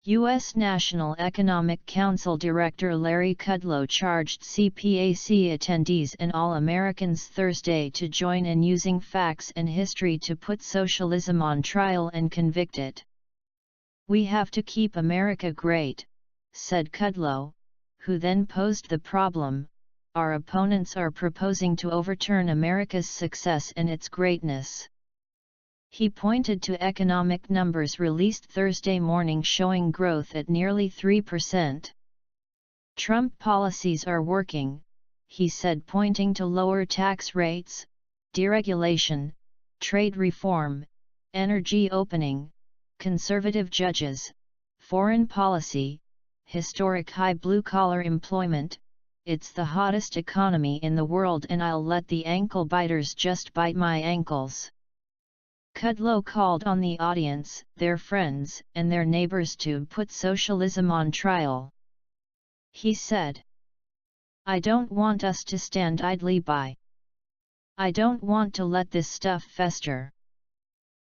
U.S. National Economic Council Director Larry Kudlow charged CPAC attendees and all Americans Thursday to join in using facts and history to put socialism on trial and convict it. "We have to keep America great," said Kudlow, who then posed the problem: "Our opponents are proposing to overturn America's success and its greatness." He pointed to economic numbers released Thursday morning showing growth at nearly 3%. "Trump policies are working," he said, pointing to lower tax rates, deregulation, trade reform, energy opening, conservative judges, foreign policy, historic high blue-collar employment. "It's the hottest economy in the world and I'll let the ankle biters just bite my ankles." Kudlow called on the audience, their friends, and their neighbors to put socialism on trial. He said, "I don't want us to stand idly by. I don't want to let this stuff fester.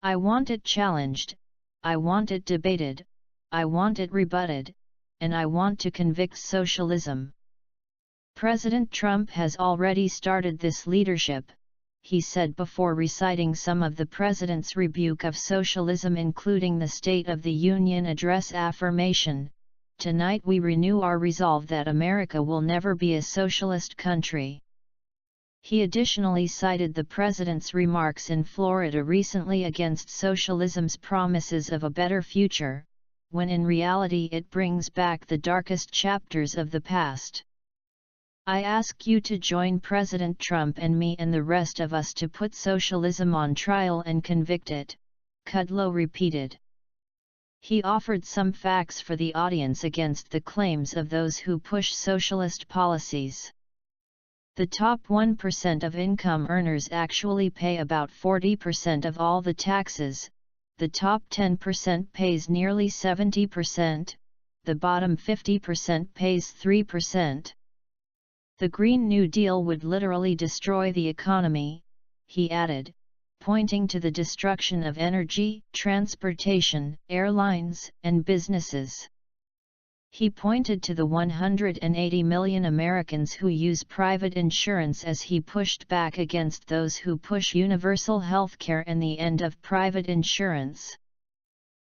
I want it challenged, I want it debated, I want it rebutted, and I want to convict socialism." President Trump has already started this leadership, he said before reciting some of the president's rebuke of socialism, including the State of the Union address affirmation, "Tonight we renew our resolve that America will never be a socialist country." He additionally cited the president's remarks in Florida recently against socialism's promises of a better future, when in reality it brings back the darkest chapters of the past. "I ask you to join President Trump and me and the rest of us to put socialism on trial and convict it," Kudlow repeated. He offered some facts for the audience against the claims of those who push socialist policies. The top 1% of income earners actually pay about 40% of all the taxes, the top 10% pays nearly 70%, the bottom 50% pays 3%. "The Green New Deal would literally destroy the economy," he added, pointing to the destruction of energy, transportation, airlines, and businesses. He pointed to the 180 million Americans who use private insurance as he pushed back against those who push universal health care and the end of private insurance.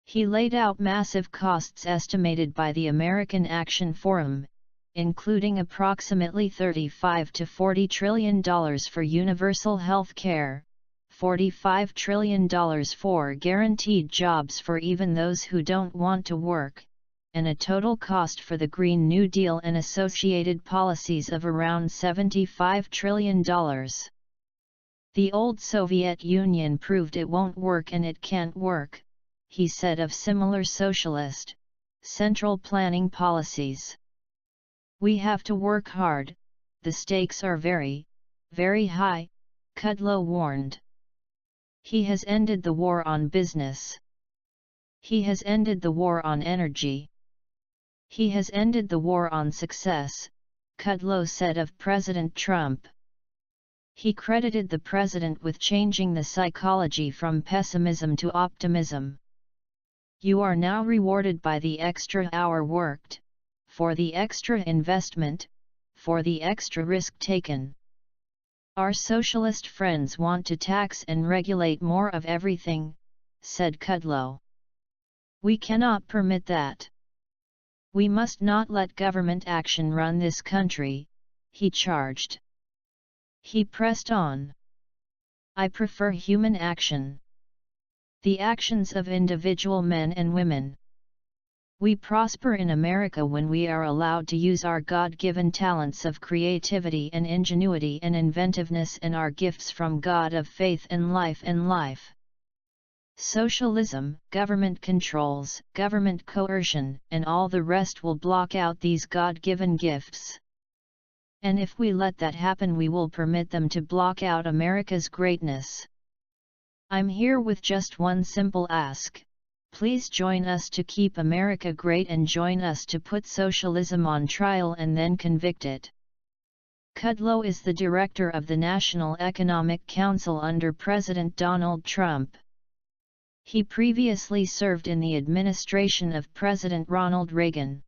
He laid out massive costs estimated by the American Action Forum, including approximately $35 to $40 trillion for universal health care, $45 trillion for guaranteed jobs for even those who don't want to work, and a total cost for the Green New Deal and associated policies of around $75 trillion. "The old Soviet Union proved it won't work and it can't work," he said of similar socialist, central planning policies. "We have to work hard, the stakes are very, very high," Kudlow warned. He has ended the war on business. He has ended the war on energy. He has ended the war on success, Kudlow said of President Trump. He credited the president with changing the psychology from pessimism to optimism. "You are now rewarded by the extra hour worked, for the extra investment, for the extra risk taken. Our socialist friends want to tax and regulate more of everything," said Kudlow. "We cannot permit that. We must not let government action run this country," he charged. He pressed on. "I prefer human action. The actions of individual men and women. We prosper in America when we are allowed to use our God-given talents of creativity and ingenuity and inventiveness and our gifts from God of faith and life. Socialism, government controls, government coercion, and all the rest will block out these God-given gifts. And if we let that happen, we will permit them to block out America's greatness. I'm here with just one simple ask. Please join us to keep America great and join us to put socialism on trial and then convict it." Kudlow is the director of the National Economic Council under President Donald Trump. He previously served in the administration of President Ronald Reagan.